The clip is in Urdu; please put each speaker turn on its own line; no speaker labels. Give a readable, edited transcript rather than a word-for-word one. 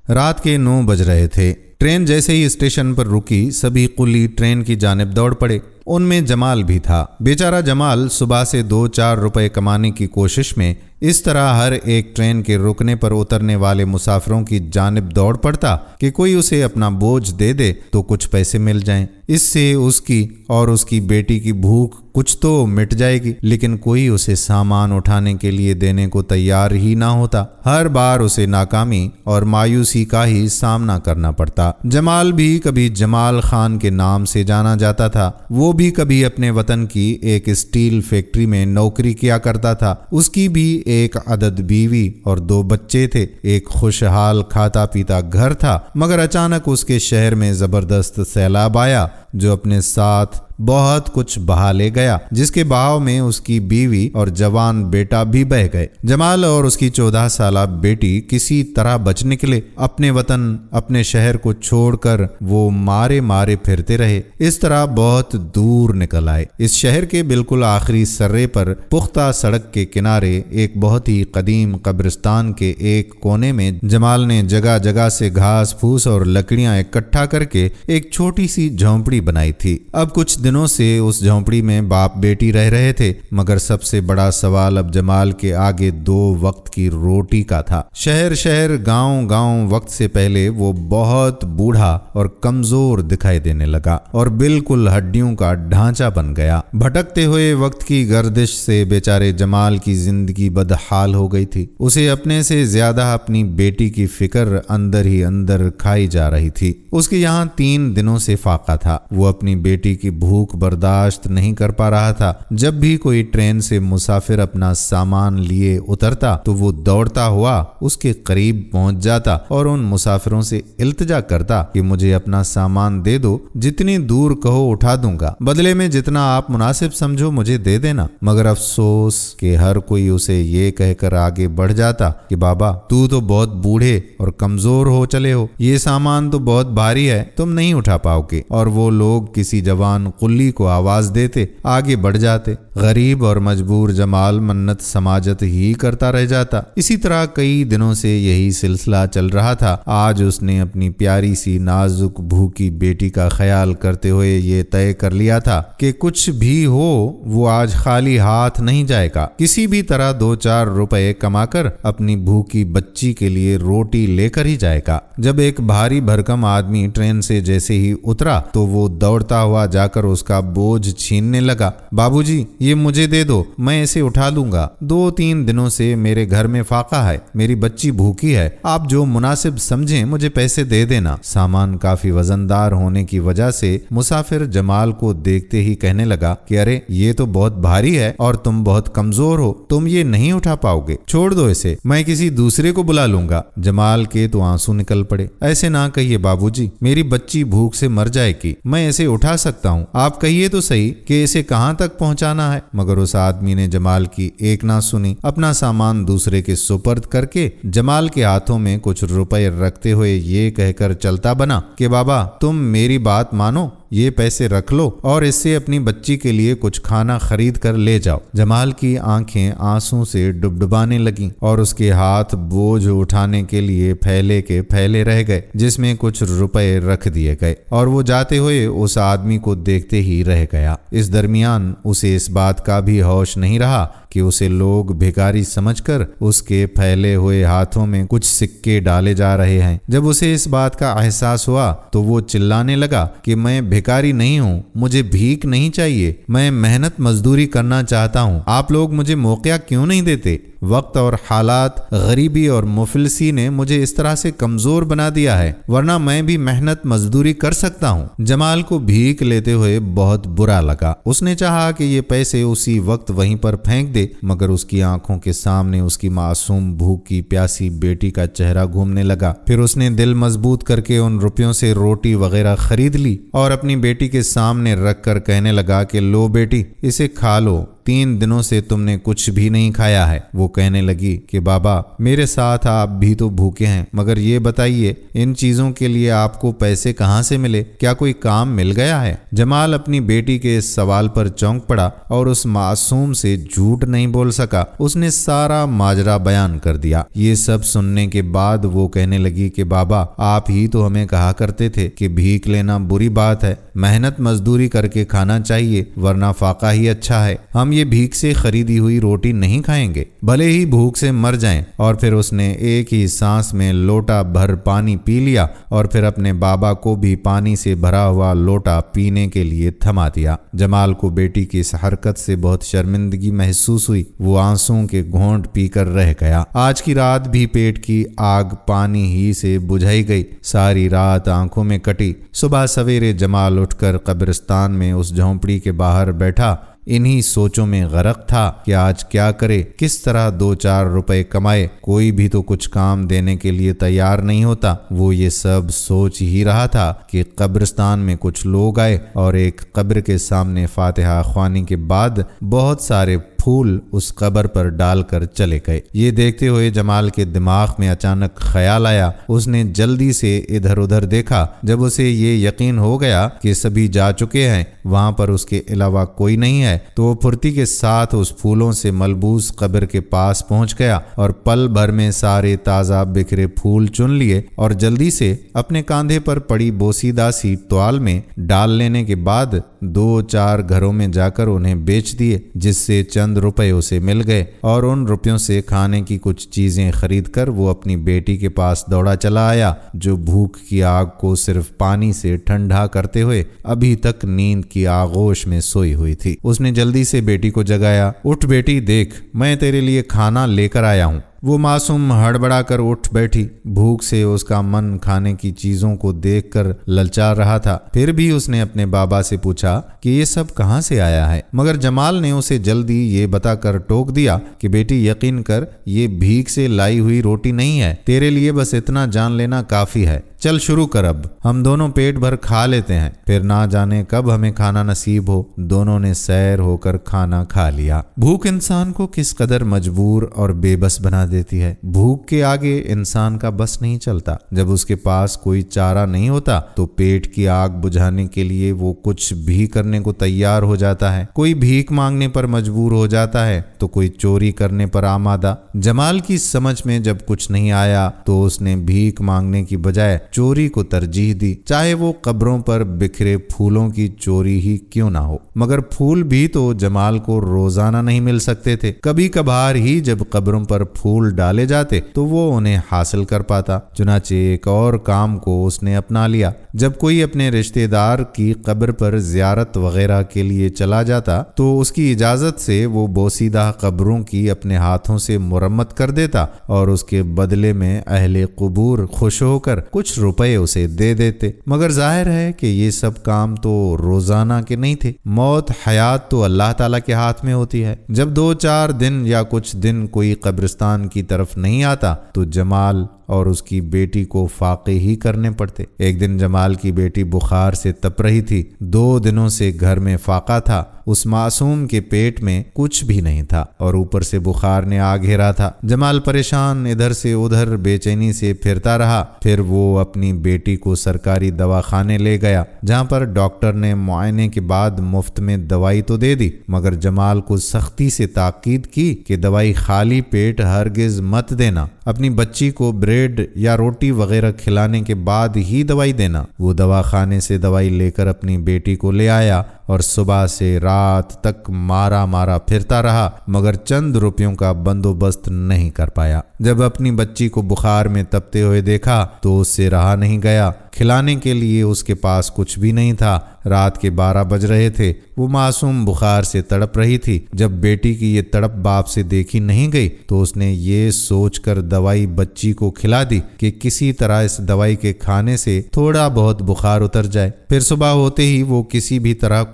رات کے 9 بج رہے تھے۔ ٹرین جیسے ہی اسٹیشن پر رکی سبھی قلی ٹرین کی جانب دوڑ پڑے۔ ان میں جمال بھی تھا۔ بیچارہ جمال صبح سے 2-4 روپے کمانے کی کوشش میں اس طرح ہر ایک ٹرین کے رکنے پر اترنے والے مسافروں کی جانب دوڑ پڑتا کہ کوئی اسے اپنا بوجھ دے دے تو کچھ پیسے مل جائیں۔ اس سے اس کی اور اس کی بیٹی کی بھوک کچھ تو مٹ جائے گی، لیکن کوئی اسے سامان اٹھانے کے لیے دینے کو تیار ہی نہ ہوتا۔ ہر بار اسے ناکامی اور مایوسی کا ہی سامنا کرنا پڑتا۔ جمال بھی کبھی جمال خان کے نام سے جانا جاتا تھا۔ وہ بھی کبھی اپنے وطن کی ایک اسٹیل فیکٹری میں نوکری کیا کرتا تھا۔ اس کی بھی ایک عدد بیوی اور 2 بچے تھے۔ ایک خوشحال کھاتا پیتا گھر تھا، مگر اچانک اس کے شہر میں زبردست سیلاب آیا جو اپنے ساتھ بہت کچھ بہا لے گیا، جس کے بہاؤ میں اس کی بیوی اور جوان بیٹا بھی بہہ گئے۔ جمال اور اس کی 14 سالہ بیٹی کسی طرح بچ نکلے۔ اپنے وطن، اپنے شہر کو چھوڑ کر وہ مارے مارے پھرتے رہے۔ اس طرح بہت دور نکل آئے۔ اس شہر کے بالکل آخری سرے پر پختہ سڑک کے کنارے ایک بہت ہی قدیم قبرستان کے ایک کونے میں جمال نے جگہ جگہ سے گھاس پھوس اور لکڑیاں اکٹھا کر کے ایک چھوٹی سی جھونپڑی بنائی تھی۔ اب کچھ دنوں سے اس جھونپڑی میں باپ بیٹی رہ رہے تھے، مگر سب سے بڑا سوال اب جمال کے آگے 2 وقت کی روٹی کا تھا۔ شہر گاؤں گاؤں وقت سے پہلے وہ بہت بوڑھا اور کمزور دکھائی دینے لگا اور بالکل ہڈیوں کا ڈھانچہ بن گیا۔ بھٹکتے ہوئے وقت کی گردش سے بیچارے جمال کی زندگی بدحال ہو گئی تھی۔ اسے اپنے سے زیادہ اپنی بیٹی کی فکر اندر ہی اندر کھائی جا رہی تھی۔ اس کے یہاں 3 دنوں سے فاقہ تھا۔ وہ اپنی بیٹی کی بھوک برداشت نہیں کر پا رہا تھا۔ جب بھی کوئی ٹرین سے مسافر اپنا سامان لیے اترتا تو وہ دوڑتا ہوا اس کے قریب پہنچ جاتا اور ان مسافروں سے التجا کرتا کہ مجھے اپنا سامان دے دو، جتنی دور کہو اٹھا دوں گا، بدلے میں جتنا آپ مناسب سمجھو مجھے دے دینا۔ مگر افسوس کہ ہر کوئی اسے یہ کہہ کر آگے بڑھ جاتا کہ بابا تو بہت بوڑھے اور کمزور ہو چلے ہو، یہ سامان تو بہت بھاری ہے، تم نہیں اٹھا پاؤ گے۔ اور وہ لوگ کسی جوان قلی کو آواز دیتے، آگے بڑھ جاتے۔ غریب اور مجبور جمال منت سماجت ہی کرتا رہ جاتا۔ اسی طرح کئی دنوں سے یہی سلسلہ چل رہا تھا۔ آج اس نے اپنی پیاری سی نازک بھوکی بیٹی کا خیال کرتے ہوئے یہ طے کر لیا تھا کہ کچھ بھی ہو وہ آج خالی ہاتھ نہیں جائے گا۔ کسی بھی طرح 2-4 روپے کما کر اپنی بھوکی بچی کے لیے روٹی لے کر ہی جائے گا۔ جب ایک بھاری بھرکم آدمی ٹرین سے جیسے ہی اترا تو وہ دوڑتا ہوا جا کر اس کا بوجھ چھیننے لگا۔ بابو جی یہ مجھے دے دو، میں اسے اٹھا لوں گا۔ 2-3 دنوں سے میرے گھر میں فاقہ ہے، میری بچی بھوکی ہے، آپ جو مناسب سمجھیں مجھے پیسے دے دینا۔ سامان کافی وزندار ہونے کی وجہ سے مسافر جمال کو دیکھتے ہی کہنے لگا کہ ارے یہ تو بہت بھاری ہے اور تم بہت کمزور ہو، تم یہ نہیں اٹھا پاؤ گے، چھوڑ دو اسے، میں کسی دوسرے کو بلا لوں گا۔ جمال کے تو آنسو نکل پڑے۔ ایسے نہ کہیے بابو جی، میری بچی بھوک سے مر جائے گی، میں اسے اٹھا سکتا ہوں، آپ کہیے تو صحیح کہ اسے کہاں تک پہنچانا ہے۔ مگر اس آدمی نے جمال کی ایک نہ سنی۔ اپنا سامان دوسرے کے سپرد کر کے جمال کے ہاتھوں میں کچھ روپے رکھتے ہوئے یہ کہہ کر چلتا بنا کہ بابا تم میری بات مانو، یہ پیسے رکھ لو اور اس سے اپنی بچی کے لیے کچھ کھانا خرید کر لے جاؤ۔ جمال کی آنکھیں آنسوں سے ڈبڈبانے لگیں اور اس کے ہاتھ بوجھ اٹھانے کے لیے پھیلے کے پھیلے رہ گئے، جس میں کچھ روپے رکھ دیے گئے اور وہ جاتے ہوئے اس آدمی کو دیکھتے ہی رہ گیا۔ اس درمیان اسے اس بات کا بھی ہوش نہیں رہا کہ اسے لوگ بھیکاری سمجھ کر اس کے پھیلے ہوئے ہاتھوں میں کچھ سکے ڈالے جا رہے ہیں۔ جب اسے اس بات کا احساس ہوا تو وہ چلانے لگا کہ میں بھیکاری نہیں ہوں، مجھے بھیک نہیں چاہیے، میں محنت مزدوری کرنا چاہتا ہوں، آپ لوگ مجھے موقع کیوں نہیں دیتے؟ وقت اور حالات، غریبی اور مفلسی نے مجھے اس طرح سے کمزور بنا دیا ہے، ورنہ میں بھی محنت مزدوری کر سکتا ہوں۔ جمال کو بھیک لیتے ہوئے بہت برا لگا۔ اس نے چاہا کہ یہ پیسے اسی وقت وہیں پر پھینک دے، مگر اس کی آنکھوں کے سامنے اس کی معصوم بھوکی پیاسی بیٹی کا چہرہ گھومنے لگا۔ پھر اس نے دل مضبوط کر کے ان روپیوں سے روٹی وغیرہ خرید لی اور اپنی بیٹی کے سامنے رکھ کر کہنے لگا کہ لو بیٹی اسے کھا لو، 3 دنوں سے تم نے کچھ بھی نہیں کھایا ہے۔ وہ کہنے لگی کہ بابا میرے ساتھ آپ بھی تو بھوکے ہیں، مگر یہ بتائیے ان چیزوں کے لیے آپ کو پیسے کہاں سے ملے؟ کیا کوئی کام مل گیا ہے؟ جمال اپنی بیٹی کے اس سوال پر چونک پڑا اور اس معصوم سے جھوٹ نہیں بول سکا۔ اس نے سارا ماجرا بیان کر دیا۔ یہ سب سننے کے بعد وہ کہنے لگی کہ بابا آپ ہی تو ہمیں کہا کرتے تھے کہ بھیک لینا بری بات ہے، محنت مزدوری کر کے کھانا چاہیے ورنہ فاقہ ہی اچھا ہے۔ ہم یہ بھیک سے خریدی ہوئی روٹی نہیں کھائیں گے، بھلے ہی بھوک سے مر جائیں۔ اور پھر اس نے ایک ہی سانس میں لوٹا بھر پانی پی لیا اور پھر اپنے بابا کو بھی پانی سے بھرا ہوا لوٹا پینے کے لیے تھما دیا۔ جمال کو بیٹی کی اس حرکت سے بہت شرمندگی محسوس ہوئی۔ وہ آنسوں کے گھونٹ پی کر رہ گیا۔ آج کی رات بھی پیٹ کی آگ پانی ہی سے بجھائی گئی، ساری رات آنکھوں میں کٹی۔ صبح سویرے جمال اٹھ کر قبرستان میں اس جھونپڑی کے باہر بیٹھا، انہی سوچوں میں غرق تھا کہ آج کیا کرے، کس طرح 2-4 روپے کمائے۔ کوئی بھی تو کچھ کام دینے کے لیے تیار نہیں ہوتا۔ وہ یہ سب سوچ ہی رہا تھا کہ قبرستان میں کچھ لوگ آئے اور ایک قبر کے سامنے فاتحہ خوانی کے بعد بہت سارے پھول اس قبر پر ڈال کر چلے گئے۔ یہ دیکھتے ہوئے جمال کے دماغ میں اچانک خیال آیا۔ اس نے جلدی سے ادھر ادھر دیکھا۔ جب اسے یہ یقین ہو گیا کہ سبھی جا چکے ہیں، وہاں پر اس کے علاوہ کوئی نہیں ہے، تو وہ پھرتی کے ساتھ اس پھولوں سے ملبوس قبر کے پاس پہنچ گیا اور پل بھر میں سارے تازہ بکھرے پھول چن لیے اور جلدی سے اپنے کاندھے پر پڑی بوسیدہ سی توال میں ڈال لینے کے بعد 2-4 گھروں میں جا کر انہیں بیچ دیے، جس سے چند روپے اسے مل گئے اور ان روپیوں سے کھانے کی کچھ چیزیں خرید کر وہ اپنی بیٹی کے پاس دوڑا چلا آیا، جو بھوک کی آگ کو صرف پانی سے ٹھنڈا کرتے ہوئے ابھی تک نیند کی آغوش میں سوئی ہوئی تھی۔ اس نے جلدی سے بیٹی کو جگایا۔ اٹھ بیٹی، دیکھ میں تیرے لیے کھانا لے کر آیا ہوں۔ وہ معصوم ہڑبڑا کر اٹھ بیٹھی۔ بھوک سے اس کا من کھانے کی چیزوں کو دیکھ کر للچا رہا تھا۔ پھر بھی اس نے اپنے بابا سے پوچھا کہ یہ سب کہاں سے آیا ہے، مگر جمال نے اسے جلدی یہ بتا کر ٹوک دیا کہ بیٹی یقین کر، یہ بھیک سے لائی ہوئی روٹی نہیں ہے، تیرے لیے بس اتنا جان لینا کافی ہے۔ چل شروع کر، اب ہم دونوں پیٹ بھر کھا لیتے ہیں، پھر نہ جانے کب ہمیں کھانا نصیب ہو۔ دونوں نے سیر ہو کر کھانا کھا لیا۔ بھوک انسان کو کس قدر مجبور اور بے بس بنا دیتی ہے۔ بھوک کے آگے انسان کا بس نہیں چلتا۔ جب اس کے پاس کوئی چارہ نہیں ہوتا تو پیٹ کی آگ بجھانے کے لیے وہ کچھ بھی کرنے کو تیار ہو جاتا ہے۔ کوئی بھیک مانگنے پر مجبور ہو جاتا ہے تو کوئی چوری کرنے پر آمادہ۔ جمال کی سمجھ میں جب کچھ نہیں آیا تو اس نے بھیک مانگنے کی بجائے چوری کو ترجیح دی، چاہے وہ قبروں پر بکھرے پھولوں کی چوری ہی کیوں نہ ہو۔ مگر پھول بھی تو جمال کو روزانہ نہیں مل سکتے تھے، کبھی کبھار ہی جب قبروں پر پھول ڈالے جاتے تو وہ انہیں حاصل کر پاتا۔ چنانچہ ایک اور کام کو اس نے اپنا لیا۔ جب کوئی اپنے رشتہ دار کی قبر پر زیارت وغیرہ کے لیے چلا جاتا تو اس کی اجازت سے وہ بوسیدہ قبروں کی اپنے ہاتھوں سے مرمت کر دیتا اور اس کے بدلے میں اہل قبور خوش ہو کر کچھ روپے اسے دے دیتے۔ مگر ظاہر ہے کہ یہ سب کام تو روزانہ کے نہیں تھے۔ موت حیات تو اللہ تعالیٰ کے ہاتھ میں ہوتی ہے۔ جب 2-4 دن یا کچھ دن کوئی قبرستان کی طرف نہیں آتا تو جمال اور اس کی بیٹی کو فاقے ہی کرنے پڑتے۔ ایک دن جمال کی بیٹی بخار سے تپ رہی تھی۔ 2 دنوں سے گھر میں فاقہ تھا۔ اس معصوم کے پیٹ میں کچھ بھی نہیں تھا اور اوپر سے بخار نے آ گھیرا تھا۔ جمال پریشان ادھر سے ادھر بے چینی سے پھرتا رہا۔ پھر وہ اپنی بیٹی کو سرکاری دواخانے لے گیا، جہاں پر ڈاکٹر نے معائنے کے بعد مفت میں دوائی تو دے دی، مگر جمال کو سختی سے تاکید کی کہ دوائی خالی پیٹ ہرگز مت دینا، اپنی بچی کو بریڈ یا روٹی وغیرہ کھلانے کے بعد ہی دوائی دینا۔ وہ دواخانے سے دوائی لے کر اپنی بیٹی کو لے آیا اور صبح سے رات تک مارا پھرتا رہا، مگر چند روپیوں کا بندوبست نہیں کر پایا۔ جب اپنی بچی کو بخار میں تپتے ہوئے دیکھا تو اس سے رہا نہیں گیا۔ کھلانے کے لیے اس کے پاس کچھ بھی نہیں تھا۔ رات کے 12 بج رہے تھے۔ وہ معصوم بخار سے تڑپ رہی تھی۔ جب بیٹی کی یہ تڑپ باپ سے دیکھی نہیں گئی تو اس نے یہ سوچ کر دوائی بچی کو کھلا دی کہ کسی طرح اس دوائی کے کھانے سے تھوڑا بہت بخار اتر جائے۔ پھر صبح ہوتے ہی وہ کسی بھی طرح